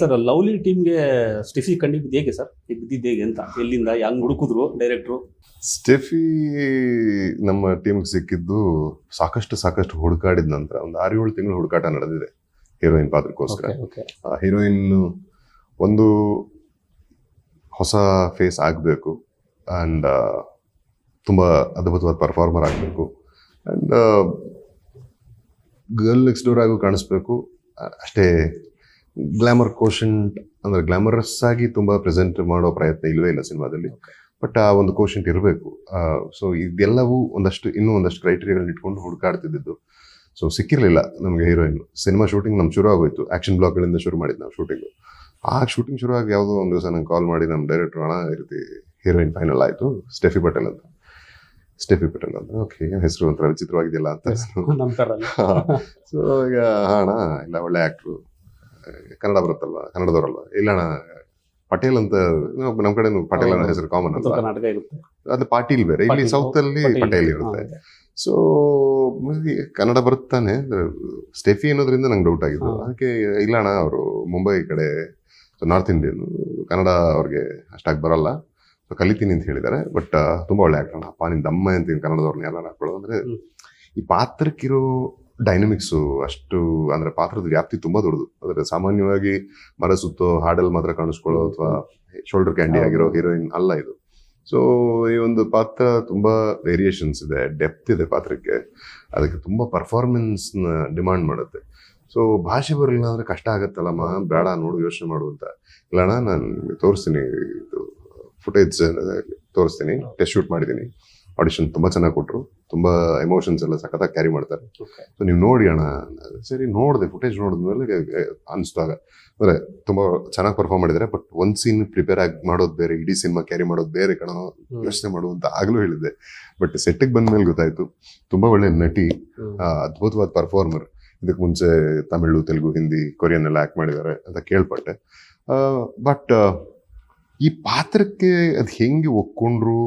Sir lovely ಟೀಮ್ಗೆ Steffi ಕಂಡಿದ್ದು ಹೇಗೆ ಸರ್? ಬಿದ್ದಿದ್ದು ಹೇಗೆ ಅಂತ, ಎಲ್ಲಿಂದ ಹೆಂಗ್ ಹುಡುಕಿದ್ರು ಡೈರೆಕ್ಟ್ರು? ಸ್ಟೆಫಿ ನಮ್ಮ ಟೀಮ್ಗೆ ಸಿಕ್ಕಿದ್ದು ಸಾಕಷ್ಟು ಹುಡುಕಾಡಿದ ನಂತರ ಒಂದು 6-7 ತಿಂಗಳು ಹುಡುಕಾಟ ನಡೆದಿದೆ ಹೀರೋಯಿನ್ ಪಾತ್ರಕ್ಕೋಸ್ಕರ. ಹೀರೋಯಿನ್ ಒಂದು ಹೊಸ ಫೇಸ್ ಆಗಬೇಕು ಅಂಡ್ ತುಂಬಾ ಅದ್ಭುತವಾದ ಪರ್ಫಾರ್ಮರ್ ಆಗಬೇಕು ಅಂಡ್ ಗರ್ಲ್ ನೆಕ್ಸ್ಟ್ ಡೋರ್ ಆಗು ಕಾಣಿಸ್ಬೇಕು. ಅಷ್ಟೇ ಗ್ಲಾಮರ್ ಕೋಶಂಟ್ ಅಂದ್ರೆ ಗ್ಲಾಮರಸ್ ಆಗಿ ತುಂಬಾ ಪ್ರೆಸೆಂಟ್ ಮಾಡೋ ಪ್ರಯತ್ನ ಇಲ್ಲವೇ ಇಲ್ಲ ಸಿನಿಮಾದಲ್ಲಿ. ಬಟ್ ಆ ಒಂದು ಕೋಶಂಟ್ ಇರಬೇಕು. ಸೊ ಇದೆಲ್ಲವೂ ಇನ್ನೂ ಒಂದಷ್ಟು ಕ್ರೈಟೀರಿಯಾಗಳನ್ನ ಇಟ್ಕೊಂಡು ಹುಡುಕಾಡ್ತಿದ್ದು. ಸೊ ಸಿಕ್ಕಿರಲಿಲ್ಲ ನಮಗೆ ಹೀರೋಯಿನ್. ಸಿನಿಮಾ ಶೂಟಿಂಗ್ ನಮ್ಗೆ ಶುರು ಆಗೋಯ್ತು. ಆಕ್ಷನ್ ಬ್ಲಾಕ್ಗಳಿಂದ ಶುರು ಮಾಡಿದ್ದು ನಾವು ಶೂಟಿಂಗು. ಆ ಶೂಟಿಂಗ್ ಶುರು ಆಗಿ ಯಾವುದೋ ಒಂದು ದಿವಸ ನಂಗೆ ಕಾಲ್ ಮಾಡಿ ನಮ್ಮ ಡೈರೆಕ್ಟರ್ ಅಣ್ಣ ಈ ರೀತಿ ಹೀರೋಯಿನ್ ಫೈನಲ್ ಆಯಿತು ಸ್ಟೆಫಿ ಪಟೇಲ್ ಅಂತ. ಓಕೆ, ಹೆಸರು ಒಂಥರ ವಿಚಿತ್ರವಾಗಿದೆಯಲ್ಲ ಅಂತ. ಸೊ ಈಗ ಅಣ್ಣ ಇಲ್ಲ ಒಳ್ಳೆ ಆಕ್ಟ್ರು, ಕನ್ನಡ ಬರುತ್ತಲ್ವಾ, ಕನ್ನಡದವರಲ್ವಾ? ಇಲ್ಲ ಅಣ್ಣ ಪಟೇಲ್ ಅಂತ, ನಮ್ಮ ಕಡೆ ಪಟೇಲ್ ಅನ್ನೋ ಹೆಸರು ಕಾಮನ್ ಅಲ್ವಾ, ಅದು ಪಾಟೀಲ್ ಬೇರೆ, ಇಲ್ಲಿ ಸೌತ್ ಅಲ್ಲಿ ಪಟೇಲ್ ಇರುತ್ತೆ. ಸೊ ಕನ್ನಡ ಬರುತ್ತಾನೆ, ಸ್ಟೆಫಿ ಅನ್ನೋದ್ರಿಂದ ನಂಗೆ ಡೌಟ್ ಆಗಿದ್ದು. ಅದಕ್ಕೆ ಇಲ್ಲ ಅಣ್ಣ ಅವರು ಮುಂಬೈ ಕಡೆ ನಾರ್ತ್ ಇಂಡಿಯನ್, ಕನ್ನಡ ಅವ್ರಿಗೆ ಅಷ್ಟಾಗಿ ಬರಲ್ಲ, ಸೊ ಕಲಿತೀನಿ ಅಂತ ಹೇಳಿದ್ದಾರೆ. ಬಟ್ ತುಂಬಾ ಒಳ್ಳೆ ಆಕ್ಟರ್ ಅಪ್ಪ, ನಿನ್ ದಮ್ಮ ಅಂತೀನಿ ಕನ್ನಡದವ್ರನ್ನ ಯಾರು ಹಾಕೊಳ್ಳೋದು. ಅಂದ್ರೆ ಈ ಪಾತ್ರಕ್ಕಿರೋ ಡೈನಮಿಕ್ಸು ಅಷ್ಟು, ಅಂದ್ರೆ ಪಾತ್ರದ ವ್ಯಾಪ್ತಿ ತುಂಬಾ ದೊಡ್ಡದು. ಅಂದ್ರೆ ಸಾಮಾನ್ಯವಾಗಿ ಮರ ಸುತ್ತೋ ಹಾಡಲ್ಲಿ ಮಾತ್ರ ಕಾಣಿಸ್ಕೊಳ್ಳೋ ಅಥವಾ ಶೋಲ್ಡರ್ ಕ್ಯಾಂಡಿ ಆಗಿರೋ ಹೀರೋಯಿನ್ ಅಲ್ಲ ಇದು. ಸೊ ಈ ಒಂದು ಪಾತ್ರ ತುಂಬಾ ವೇರಿಯೇಷನ್ಸ್ ಇದೆ, ಡೆಪ್ತ್ ಇದೆ ಪಾತ್ರಕ್ಕೆ. ಅದಕ್ಕೆ ತುಂಬಾ ಪರ್ಫಾರ್ಮೆನ್ಸ್ ನ ಡಿಮಾಂಡ್ ಮಾಡುತ್ತೆ. ಸೊ ಭಾಷೆ ಬರಲಿಲ್ಲ ಅಂದ್ರೆ ಕಷ್ಟ ಆಗತ್ತಲ್ಲಮ್ಮ, ಬೇಡ ನೋಡು ಯೋಚನೆ ಮಾಡು ಅಂತ. ಇಲ್ಲಣ್ಣ ನಾನು ತೋರಿಸ್ತೀನಿ, ಫುಟೇಜ್ ತೋರಿಸ್ತೀನಿ, ಟೆಸ್ಟ್ ಶೂಟ್ ಮಾಡಿದ್ದೀನಿ, ಆಡಿಷನ್ ತುಂಬಾ ಚೆನ್ನಾಗಿ ಕೊಟ್ಟರು, ತುಂಬಾ ಎಮೋಷನ್ಸ್ ಎಲ್ಲ ಸಖತ್ತಾಗಿ ಕ್ಯಾರಿ ಮಾಡ್ತಾರೆ, ಸೊ ನೀವು ನೋಡಿ ಅಣ್ಣ. ಸರಿ ನೋಡಿದೆ, ಫುಟೇಜ್ ನೋಡಿದ್ಮೇಲೆ ಅನಿಸ್ದಾಗ ಅಂದ್ರೆ ತುಂಬಾ ಚೆನ್ನಾಗಿ ಪರ್ಫಾರ್ಮ್ ಮಾಡಿದ್ದಾರೆ. ಬಟ್ ಒಂದ್ ಸೀನ್ ಪ್ರಿಪೇರ್ ಆಗಿ ಮಾಡೋದು ಬೇರೆ, ಇಡೀ ಸಿನಿಮಾ ಕ್ಯಾರಿ ಮಾಡೋದು ಬೇರೆ ಕಣೋ, ಯೋಚನೆ ಮಾಡುವಂತ ಆಗ್ಲೂ ಹೇಳಿದ್ದೆ. ಬಟ್ ಸೆಟ್ಟಿಗೆ ಬಂದ ಮೇಲೆ ಗೊತ್ತಾಯ್ತು, ತುಂಬಾ ಒಳ್ಳೆ ನಟಿ, ಅದ್ಭುತವಾದ ಪರ್ಫಾರ್ಮರ್. ಇದಕ್ಕೆ ಮುಂಚೆ ತಮಿಳು, ತೆಲುಗು, ಹಿಂದಿ, ಕೊರಿಯನ್ ಎಲ್ಲ ಆಕ್ಟ್ ಮಾಡಿದ್ದಾರೆ ಅಂತ ಕೇಳ್ಪಟ್ಟೆ. ಬಟ್ ಈ ಪಾತ್ರಕ್ಕೆ ಅದು ಹೆಂಗೆ ಒಪ್ಕೊಂಡ್ರು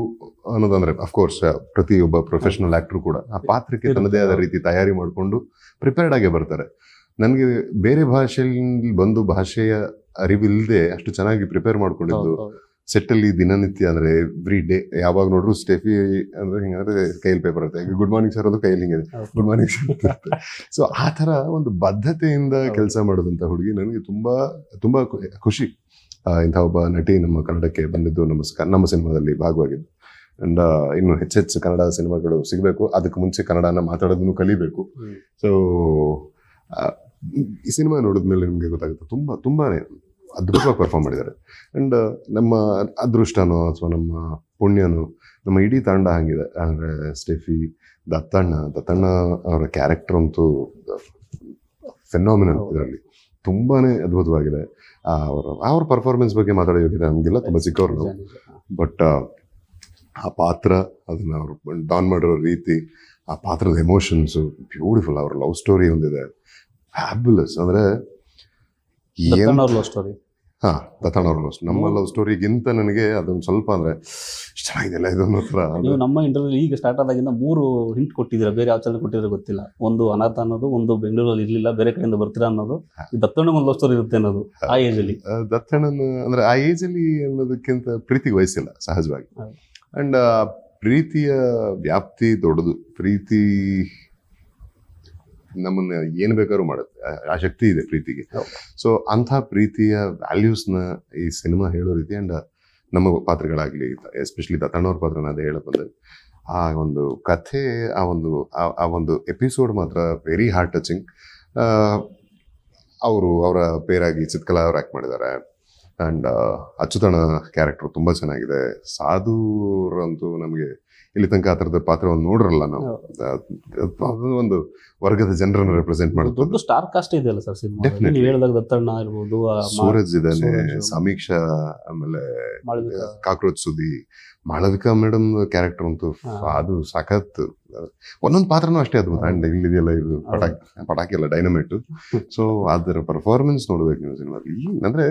ಅನ್ನೋದಂದ್ರೆ, ಅಫ್ಕೋರ್ಸ್ ಪ್ರತಿಯೊಬ್ಬ ಪ್ರೊಫೆಷನಲ್ ಆಕ್ಟರ್ ಕೂಡ ಆ ಪಾತ್ರಕ್ಕೆ ತನ್ನದೇ ಆದ ರೀತಿ ತಯಾರಿ ಮಾಡಿಕೊಂಡು ಪ್ರಿಪೇರ್ಡ್ ಆಗೇ ಬರ್ತಾರೆ. ನನಗೆ ಬೇರೆ ಭಾಷೆಯಲ್ಲಿ ಬಂದು ಭಾಷೆಯ ಅರಿವಿಲ್ಲದೆ ಅಷ್ಟು ಚೆನ್ನಾಗಿ ಪ್ರಿಪೇರ್ ಮಾಡ್ಕೊಂಡಿದ್ದು ಸೆಟ್ಟಲ್ಲಿ ದಿನನಿತ್ಯ, ಅಂದ್ರೆ ಎವ್ರಿ ಡೇ ಯಾವಾಗ ನೋಡ್ರು ಸ್ಟೆಫಿ ಅಂದ್ರೆ ಹಿಂಗಂದ್ರೆ ಕೈಯಲ್ಲಿ ಪೇಪರ್ ಇರುತ್ತೆ, ಗುಡ್ ಮಾರ್ನಿಂಗ್ ಸರ್ ಅದು ಕೈಯಲ್ಲಿ ಹಿಂಗೆ ಗುಡ್ ಮಾರ್ನಿಂಗ್ ಸರ್. ಸೊ ಆ ಥರ ಒಂದು ಬದ್ಧತೆಯಿಂದ ಕೆಲಸ ಮಾಡೋದಂತ ಹುಡುಗಿ ನನಗೆ ತುಂಬಾ ತುಂಬಾ ಖುಷಿ. ಇಂಥ ಒಬ್ಬ ನಟಿ ನಮ್ಮ ಕನ್ನಡಕ್ಕೆ ಬಂದಿದ್ದು, ನಮ್ಮ ಸಿನಿಮಾದಲ್ಲಿ ಭಾಗವಾಗಿದ್ದು. ಅಂಡ್ ಇನ್ನು ಹೆಚ್ಚೆಚ್ಚು ಕನ್ನಡ ಸಿನಿಮಾಗಳು ಸಿಗಬೇಕು. ಅದಕ್ಕೆ ಮುಂಚೆ ಕನ್ನಡನ ಮಾತಾಡೋದನ್ನು ಕಲಿಬೇಕು. ಸೊ ಈ ಸಿನಿಮಾ ನೋಡಿದ್ಮೇಲೆ ನಿಮಗೆ ಗೊತ್ತಾಗುತ್ತೆ, ತುಂಬಾನೇ ಅದ್ಭುತವಾಗಿ ಪರ್ಫಾರ್ಮ್ ಮಾಡಿದ್ದಾರೆ. ಅಂಡ್ ನಮ್ಮ ಅದೃಷ್ಟನೋ ಅಥವಾ ನಮ್ಮ ಪುಣ್ಯನೋ ನಮ್ಮ ಇಡೀ ತಂಡ ಹಂಗಿದೆ. ಅಂದ್ರೆ ಸ್ಟೆಫಿ, ದತ್ತಣ್ಣ ಅವರ ಕ್ಯಾರೆಕ್ಟರ್ ಅಂತೂ ಫೆನಾಮಿನಲ್. ಇದರಲ್ಲಿ ತುಂಬಾನೇ ಅದ್ಭುತವಾಗಿದೆ. ಅವ್ರ ಪರ್ಫಾರ್ಮೆನ್ಸ್ ಬಗ್ಗೆ ಮಾತಾಡೋ ಯೋಗ್ಯತೆ ನಮಗಿಲ್ಲ, ತುಂಬಾ ಚಿಕ್ಕವ್ರು ನಾವು. ಬಟ್ ಆ ಪಾತ್ರ, ಅದನ್ನ ಅವರು ಡಾನ್ ಮಾಡಿರೋ ರೀತಿ, ಆ ಪಾತ್ರದ ಎಮೋಷನ್ಸು ಬ್ಯೂಟಿಫುಲ್. ಅವ್ರ ಲವ್ ಸ್ಟೋರಿ ಒಂದಿದೆ, ಫ್ಯಾಬ್ಯುಲಸ್. ಅಂದ್ರೆ ದತ್ತಣ್ಣ ಅವ್ರ ಲವ್, ನಮ್ಮ ಲವ್ ಸ್ಟೋರಿಗಿಂತ ನನಗೆ ಅದೊಂದು ಸ್ವಲ್ಪ ಅಂದ್ರೆ ಚೆನ್ನಾಗಿದೆಲ್ಲ ಇದು ಅನ್ನೋ ಥರ. ನೀವು ನಮ್ಮ ಇಂಟರ್ವ್ಯೂ ಈಗ ಸ್ಟಾರ್ಟ್ ಆದಾಗಿಂದ 3 ಹಿಂಟ್ ಕೊಟ್ಟಿದ್ದೀರಾ, ಬೇರೆ ಯಾವ ಚಾನಲ್ ಕೊಟ್ಟಿದ್ರೆ ಗೊತ್ತಿಲ್ಲ. ಒಂದು ಅನಾಥ ಅನ್ನೋದು, ಒಂದು ಬೆಂಗಳೂರಲ್ಲಿ ಇರ್ಲಿಲ್ಲ, ಬೇರೆ ಕಡೆಯಿಂದ ಬರ್ತೀರಾ ಅನ್ನೋದು, ದತ್ತಣ್ಣ ಒಂದು ಲವ್ ಸ್ಟೋರಿ ಇರುತ್ತೆ ಅನ್ನೋದು. ಆ ಏಜ್ ಅಲ್ಲಿ ದತ್ತಣ್ಣನ ಅಂದ್ರೆ ಆ ಏಜ್ ಅಲ್ಲಿ ಅನ್ನೋದಕ್ಕಿಂತ ಪ್ರೀತಿಗೆ ವಯಸ್ಸಿಲ್ಲ ಸಹಜವಾಗಿ. ಅಂಡ್ ಪ್ರೀತಿಯ ವ್ಯಾಪ್ತಿ ದೊಡ್ಡದು. ಪ್ರೀತಿ ನಮ್ಮನ್ನ ಏನ್ ಬೇಕಾದ್ರೂ ಮಾಡುತ್ತೆ, ಆ ಶಕ್ತಿ ಇದೆ ಪ್ರೀತಿಗೆ. ಸೊ ಅಂಥ ಪ್ರೀತಿಯ ವ್ಯಾಲ್ಯೂಸ್ನ ಈ ಸಿನಿಮಾ ಹೇಳೋ ರೀತಿ. ಅಂಡ್ ನಮ್ಮ ಪಾತ್ರಗಳಾಗ್ಲಿ, ಎಸ್ಪೆಷಲಿ ದತ್ತಣ್ಣವ್ರ ಪಾತ್ರ ಅದೇ ಹೇಳಕ್ ಬಂದೆ, ಆ ಒಂದು ಕಥೆ, ಆ ಒಂದು ಎಪಿಸೋಡ್ ಮಾತ್ರ ವೆರಿ ಹಾರ್ಟ್ ಟಚಿಂಗ್. ಅವರ ಪೇರಾಗಿ ಚಿತ್ಕಲಾ ಅವ್ರು ಆಕ್ಟ್ ಮಾಡಿದ್ದಾರೆ. ಅಂಡ್ ಅಚ್ಚುತಣ್ಣ ಕ್ಯಾರೆಕ್ಟರ್ ತುಂಬಾ ಚೆನ್ನಾಗಿದೆ. ಸಾಧುರಂತೂ ನಮಗೆ ಇಲ್ಲಿ ತನಕ ಆ ಥರದ ಪಾತ್ರವನ್ನು ನೋಡ್ರಲ್ಲ ನಾವು. ಅದು ಒಂದು ವರ್ಗದ ಜನರನ್ನು ರೆಪ್ರೆಸೆಂಟ್ ಮಾಡುತ್ತೆ. ದೊಡ್ಡ ಸ್ಟಾರ್ ಕಾಸ್ಟ್ ಇದೆಯಲ್ಲ ಸರ್ ಸಿನಿಮಾ. ನೀವು ಹೇಳಿದಾಗ ದತ್ತಣ್ಣ ಇರ್ಬೋದು, ಸೂರಜ್ ಇದ್ದಾನೆ, ಸಮೀಕ್ಷಾ, ಆಮೇಲೆ ಕಾಕ್ರೋಚ್ ಸುದಿ, ಮಾಳವಿಕಾ ಮೇಡಮ್ ಕ್ಯಾರೆಕ್ಟರ್ ಅಂತೂ ಅದು ಸಖತ್. ಒಂದೊಂದು ಪಾತ್ರನೂ ಅಷ್ಟೇ ಅದ್ಭುತ. ಅಂಡ್ ಇಲ್ಲಿದೆಯಲ್ಲ ಇದು ಪಟಾಕಿ ಎಲ್ಲ ಡೈನಮೈಟ್. ಸೊ ಅದರ ಪರ್ಫಾರ್ಮೆನ್ಸ್ ನೋಡ್ಬೇಕು ನೀವು ಸಿನಿಮಾದಲ್ಲಿ. ಅಂದ್ರೆ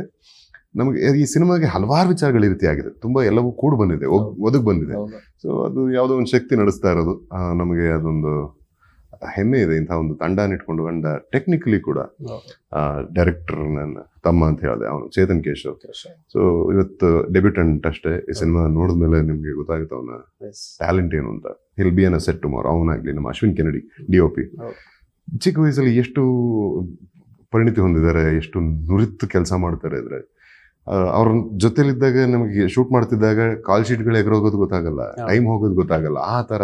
ನಮಗೆ ಈ ಸಿನಿಮಾಗೆ ಹಲವಾರು ವಿಚಾರಗಳು ಈ ರೀತಿ ಆಗಿದೆ, ತುಂಬಾ ಎಲ್ಲವೂ ಕೂಡ ಬಂದಿದೆ, ಒದಗಿ ಬಂದಿದೆ. ಸೊ ಅದು ಯಾವುದೋ ಒಂದು ಶಕ್ತಿ ನಡೆಸ್ತಾ ಇರೋದು ನಮಗೆ ಅದೊಂದು ಹೆಮ್ಮೆ ಇದೆ ಇಂಥ ಒಂದು ತಂಡನ ಇಟ್ಕೊಂಡು ಬಂದ. ಟೆಕ್ನಿಕಲಿ ಕೂಡ ಡೈರೆಕ್ಟರ್ ನನ್ನ ತಮ್ಮ ಅಂತ ಹೇಳಿದೆ, ಅವನು ಚೇತನ್ ಕೇಶವ್. ಸೊ ಇವತ್ತು ಡೆಬ್ಯೂಟೆಂಟ್ ಅಷ್ಟೇ. ಈ ಸಿನಿಮಾ ನೋಡಿದ್ಮೇಲೆ ನಿಮ್ಗೆ ಗೊತ್ತಾಗುತ್ತೆ ಅವನ ಟ್ಯಾಲೆಂಟ್ ಏನು ಅಂತ. He'll be on set tomorrow. ಅವನಾಗ್ಲಿ ನಮ್ಮ ಅಶ್ವಿನ್ ಕೆನಡಿ DOP, ಚಿಕ್ಕ ವಯಸ್ಸಲ್ಲಿ ಎಷ್ಟು ಪರಿಣಿತಿ ಹೊಂದಿದ್ದಾರೆ, ಎಷ್ಟು ನುರಿತು ಕೆಲಸ ಮಾಡ್ತಾರೆ ಅಂದ್ರೆ, ಅವ್ರ ಜೊತೆಲಿದ್ದಾಗ ನಮಗೆ ಶೂಟ್ ಮಾಡ್ತಿದ್ದಾಗ ಕಾಲ್ ಶೀಟ್ಗಳು ಎಗರೋಗೋದು ಗೊತ್ತಾಗಲ್ಲ, ಟೈಮ್ ಹೋಗೋದು ಗೊತ್ತಾಗಲ್ಲ, ಆ ತರ.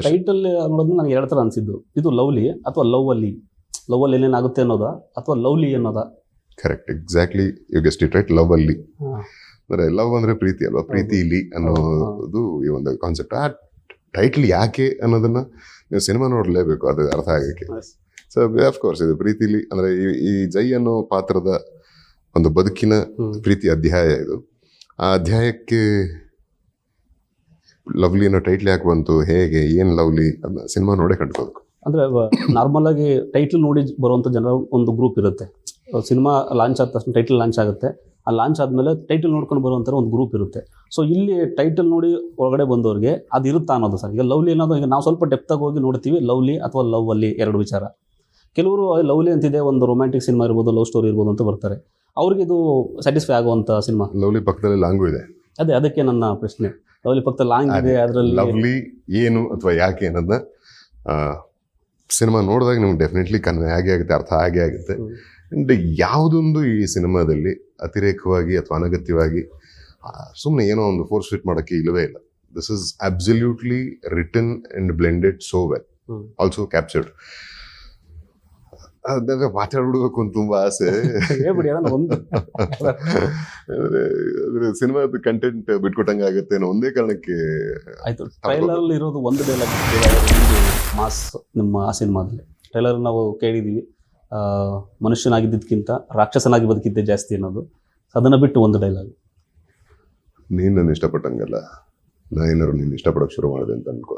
ಟೈಟಲ್ ನೋಡೋದು ನನಗೆ ಎರಡು ತರ ಅನ್ಸಿದ್ದು, ಇದು ಲವ್ಲಿ ಅಥವಾ ಲವ್ ಅಲ್ಲಿ ಏನೇನಾಗುತ್ತೆ ಅನ್ನೋದಾ ಅಥವಾ ಲವ್ಲಿ ಅನ್ನೋದಾ? Correct, exactly, you guessed it right. Love ಅಲ್ಲಿ ಅಂದ್ರೆ ಲವ್ ಅಂದ್ರೆ ಪ್ರೀತಿ ಅಲ್ವಾ, ಪ್ರೀತಿ ಇಲ್ಲಿ ಅನ್ನೋದು ಈ ಒಂದು ಕಾನ್ಸೆಪ್ಟ್. ಆ ಟೈಟ್ಲ್ ಯಾಕೆ ಅನ್ನೋದನ್ನ ನೀವು ಸಿನಿಮಾ ನೋಡ್ಲೇಬೇಕು, ಅದು ಅರ್ಥ ಆಗಕ್ಕೆ. ಸೊ ಆಫ್ ಕೋರ್ಸ್ ಇದು ಪ್ರೀತಿಲಿ ಅಂದ್ರೆ ಈ ಜೈ ಅನ್ನೋ ಪಾತ್ರದ ಒಂದು ಬದುಕಿನ ಪ್ರೀತಿ ಅಧ್ಯಾಯ ಇದು. ಆ ಅಧ್ಯಾಯಕ್ಕೆ ಲವ್ಲಿ ಅನ್ನೋ ಟೈಟ್ಲ್ ಯಾಕೆ ಬಂತು, ಹೇಗೆ, ಏನ್ ಲವ್ಲಿ, ಅದನ್ನ ಸಿನಿಮಾ ನೋಡೇ ಕಂಡುಕೋಬೇಕು. ಅಂದ್ರೆ ನಾರ್ಮಲ್ ಆಗಿ ಟೈಟ್ಲ್ ನೋಡಿ ಬರುವಂತ ಜನರ ಒಂದು ಗ್ರೂಪ್ ಇರುತ್ತೆ. ಸಿನಿಮಾ ಲಾಂಚ್ ಆದ ತಕ್ಷಣ ಟೈಟಲ್ ಲಾಂಚ್ ಆಗುತ್ತೆ, ಆ ಲಾಂಚ್ ಆದ್ಮೇಲೆ ಟೈಟಲ್ ನೋಡ್ಕೊಂಡು ಬರುವಂತ ಒಂದು ಗ್ರೂಪ್ ಇರುತ್ತೆ. ಸೊ ಇಲ್ಲಿ ಟೈಟಲ್ ನೋಡಿ ಒಳಗಡೆ ಬಂದವ್ರಿಗೆ ಅದು ಇರುತ್ತಾ ಅನ್ನೋದು ಸರ್. ಈಗ ಲವ್ಲಿ ಅನ್ನೋದು, ಈಗ ನಾವು ಸ್ವಲ್ಪ ಡೆಪ್ತ್ ಆಗಿ ಹೋಗಿ ನೋಡ್ತೀವಿ, ಲವ್ಲಿ ಅಥವಾ ಲವ್ ಅಲ್ಲಿ ಎರಡು ವಿಚಾರ. ಕೆಲವರು ಲವ್ಲಿ ಅಂತಿದೆ, ಒಂದು ರೊಮ್ಯಾಂಟಿಕ್ ಸಿನಿಮಾ ಇರ್ಬೋದು, ಲವ್ ಸ್ಟೋರಿ ಇರ್ಬೋದು ಅಂತ ಬರ್ತಾರೆ. ಅವ್ರಿಗೆ ಇದು ಸ್ಯಾಟಿಸ್ಫೈ ಆಗುವಂತ ಸಿನಿಮಾ. ಲವ್ಲಿ ಪಕ್ಕದಲ್ಲಿ ಲಾಂಗು ಇದೆ. ಅದಕ್ಕೆ ನನ್ನ ಪ್ರಶ್ನೆ, ಲವ್ಲಿ ಪಕ್ಕದಲ್ಲಿ ಲಾಂಗ್ ಇದೆ, ಅದರಲ್ಲಿ ಲವ್ಲಿ ಏನು ಅಥವಾ ಯಾಕೆ ಅನ್ನೋದನ್ನ ಸಿನಿಮಾ ನೋಡಿದಾಗ ನಿಮ್ಗೆ ಡೆಫಿನೆಟ್ಲಿ ಕನ್ವೆ ಆಗೇ ಆಗುತ್ತೆ, ಅರ್ಥ ಆಗೇ ಆಗುತ್ತೆ. ಅಂಡ್ ಯಾವುದೊಂದು ಈ ಸಿನಿಮಾದಲ್ಲಿ ಅತಿರೇಕವಾಗಿ ಅಥವಾ ಅನಗತ್ಯವಾಗಿ ಸುಮ್ಮನೆ ಏನೋ ಒಂದು ಫೋರ್ಸ್ ಫಿಟ್ ಮಾಡೋಕ್ಕೆ ಇಲ್ಲವೇ ಇಲ್ಲ. This is absolutely written and blended so well, also captured. ಅದನ್ನ ಮಾತಾಡ್ಬಿಡ್ಬೇಕು ಅಂತ ತುಂಬಾ ಆಸೆ. ಅಂದ್ರೆ ಸಿನಿಮಾದ ಕಂಟೆಂಟ್ ಬಿಟ್ಕೊಟ್ಟಂಗೆ ಆಗುತ್ತೆ ಅನ್ನೋ ಒಂದೇ ಕಾರಣಕ್ಕೆ. ಆಯ್ತು, ಟ್ರೈಲರ್ ಇರೋದು ಒಂದು ಡೈಲಾಗ್ ಮಾಸ್ ನಿಮ್ಮ ಆ ಸಿನಿಮಾದಲ್ಲಿ. ಟ್ರೈಲರ್ ನಾವು ಕೇಳಿದೀವಿ, ಮನುಷ್ಯನಾಗಿದ್ದಕ್ಕಿಂತ ರಾಕ್ಷಸನಾಗಿ ಬದುಕಿದ್ದೆ ಜಾಸ್ತಿ ಅನ್ನೋದು. ಅದನ್ನ ಬಿಟ್ಟು ಒಂದು ಡೈಲಾಗ್, ನೀನು ನನ್ನ ಇಷ್ಟಪಟ್ಟಂಗಲ್ಲ, ನಾ ಏನಾರು ನೀನು ಇಷ್ಟಪಡೋಕೆ ಶುರು ಮಾಡಿದೆ ಅಂತ ಅನ್ಕೋ,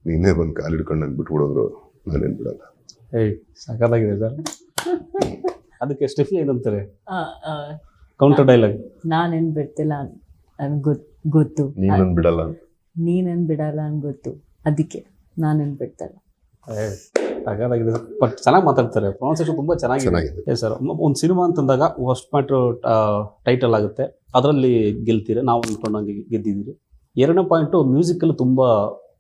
ನೀನೇ ಬಂದು ಕಾಲಿಡ್ಕೊಂಡು ನಾನು ಬಿಟ್ಬಿಡೋದ್ರು ನಾನೇನು ಬಿಡಲ್ಲ. ಸಾಕಾಗಿದೆ ಸರ್. ಅದಕ್ಕೆ ಸ್ಟೆಫಿ ಏನಂತಾರೆ ಕೌಂಟರ್ ಡೈಲಾಗ್? ನಾನೇನ್ ಬಿಡ್ತಿಲ್ಲ ಗೊತ್ತು, ನೀನನ್ ಬಿಡಲ್ಲ, ನೀನೇನ್ ಬಿಡಲ್ಲ ಅಂತ ಗೊತ್ತು, ಅದಕ್ಕೆ ನಾನೇನ್ ಬಿಡ್ತಲ್ಲ. ಸಾಕಾಗಿದೆ ಸರ್. ಬಟ್ ಚೆನ್ನಾಗಿ ಮಾತಾಡ್ತಾರೆ, ಪ್ರೊನೌನ್ಸಿಯೇಷನ್ ತುಂಬಾ ಚೆನ್ನಾಗಿದೆ ಸರ್. ಒಂದು ಸಿನಿಮಾ ಅಂತಂದಾಗ ಫಸ್ಟ್ ಮ್ಯಾಟ್ರ್ ಟೈಟಲ್ ಆಗುತ್ತೆ, ಅದರಲ್ಲಿ ಗೆಲ್ತೀರಿ, ನಾವು ಅಂದ್ಕೊಂಡಂಗೆ ಗೆದ್ದಿದ್ದೀರಿ. ಎರಡನೇ ಪಾಯಿಂಟು ಮ್ಯೂಸಿಕಲ್ಲಿ ತುಂಬ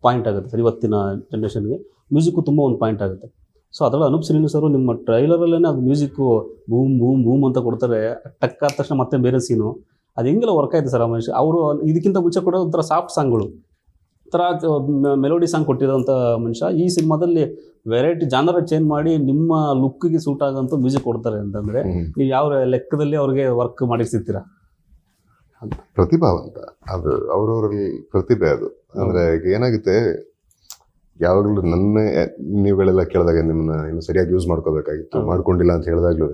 ಪಾಯಿಂಟ್ ಆಗುತ್ತೆ ಸರ್. ಇವತ್ತಿನ ಜನ್ರೇಷನ್ಗೆ ಮ್ಯೂಸಿಕ್ಕು ತುಂಬ ಒಂದು ಪಾಯಿಂಟ್ ಆಗುತ್ತೆ. ಸೊ ಅದರಲ್ಲಿ ಅನೂಪ್ ಶ್ರೀನಿವಾಸ್ ಅವರು ನಿಮ್ಮ ಟ್ರೈಲರಲ್ಲೇ ಅದು ಮ್ಯೂಸಿಕ್ಕು ಬೂಮ್ ಬೂಮ್ ಬೂಮ್ ಅಂತ ಕೊಡ್ತಾರೆ, ಟಕ್ ಆದ ತಕ್ಷಣ ಮತ್ತೆ ಬೇರೆ ಸೀನು, ಅದು ಹೆಂಗೆಲ್ಲ ವರ್ಕ್ ಆಯ್ತು ಸರ್ ಆ ಮನುಷ್ಯ. ಅವರು ಇದಕ್ಕಿಂತ ಮುಂಚೆ ಕೊಡೋ ಒಂಥರ ಸಾಫ್ಟ್ ಸಾಂಗ್ಗಳು, ಒಂಥರ ಮೆಲೋಡಿ ಸಾಂಗ್ ಕೊಟ್ಟಿರೋಂಥ ಮನುಷ್ಯ ಈ ಸಿನಿಮಾದಲ್ಲಿ ವೆರೈಟಿ ಜಾನರ್ ಚೇಂಜ್ ಮಾಡಿ ನಿಮ್ಮ ಲುಕ್ಗೆ ಸೂಟ್ ಆಗೋಂಥ ಮ್ಯೂಸಿಕ್ ಕೊಡ್ತಾರೆ ಅಂತಂದರೆ ನೀವು ಯಾವ ಲೆಕ್ಕದಲ್ಲಿ ಅವ್ರಿಗೆ ವರ್ಕ್ ಮಾಡಿರ್ತೀರಾ? ಪ್ರತಿಭಾವಂತ, ಅದು ಅವ್ರವ್ರಲ್ಲಿ ಪ್ರತಿಭೆ ಅದು. ಅಂದ್ರೆ ಈಗ ಏನಾಗುತ್ತೆ, ಯಾವಾಗಲೂ ನೀವುಗಳೆಲ್ಲ ಕೇಳಿದಾಗ ನಿಮ್ಮನ್ನ ಇನ್ನು ಸರಿಯಾಗಿ ಯೂಸ್ ಮಾಡ್ಕೋಬೇಕಾಗಿತ್ತು, ಮಾಡ್ಕೊಂಡಿಲ್ಲ ಅಂತ ಹೇಳಿದಾಗ್ಲೂ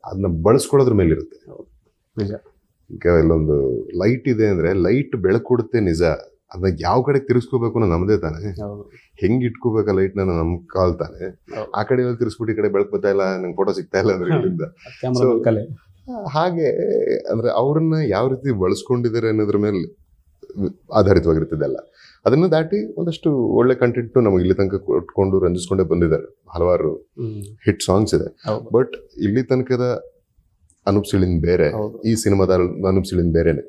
ಅದನ್ನ ಬಳಸ್ಕೊಳ್ಳೋದ್ರ ಮೇಲೆ ಇರುತ್ತೆ. ಈಗ ಇಲ್ಲೊಂದು ಲೈಟ್ ಇದೆ ಅಂದ್ರೆ ಲೈಟ್ ಬೆಳಕು ಕೊಡುತ್ತೆ ನಿಜ, ಅದನ್ನ ಯಾವ ಕಡೆ ತಿರ್ಸ್ಕೋಬೇಕು ಅನ್ನೋ ನಮ್ದೇ ತಾನೆ. ಹೆಂಗ್ ಇಟ್ಕೋಬೇಕ ಲೈಟ್ ನಮ್ ಕಾಲ್ ತಾನೆ. ಆ ಕಡೆ ತಿರ್ಸ್ಬಿಟ್ಟು ಈ ಕಡೆ ಬೆಳಕು ಬರ್ತಾ ಇಲ್ಲ, ನಂಗೆ ಫೋಟೋ ಸಿಗ್ತಾ ಇಲ್ಲ ಅಂದ್ರೆ ಇಲ್ಲಿಂದ. ಹಾಗೆ ಅಂದ್ರೆ ಅವ್ರನ್ನ ಯಾವ ರೀತಿ ಬಳಸ್ಕೊಂಡಿದ್ದಾರೆ ಅನ್ನೋದ್ರ ಮೇಲೆ ಆಧಾರಿತವಾಗಿರ್ತದೆಲ್ಲ. ಅದನ್ನ ದಾಟಿ ಒಂದಷ್ಟು ಒಳ್ಳೆ ಕಂಟೆಂಟ್ ನಮಗೆ ಇಲ್ಲಿ ತನಕ ಕೊಟ್ಕೊಂಡು ರಂಜಿಸ್ಕೊಂಡೇ ಬಂದಿದ್ದಾರೆ. ಹಲವಾರು ಹಿಟ್ ಸಾಂಗ್ಸ್ ಇದೆ. ಬಟ್ ಇಲ್ಲಿ ತನಕದ ಅನೂಪ್ ಸಿಳಿನ್ ಬೇರೆ, ಈ ಸಿನಿಮಾದ ಅನೂಪ್ ಸಿಳಿನ್ ಬೇರೆನೆ.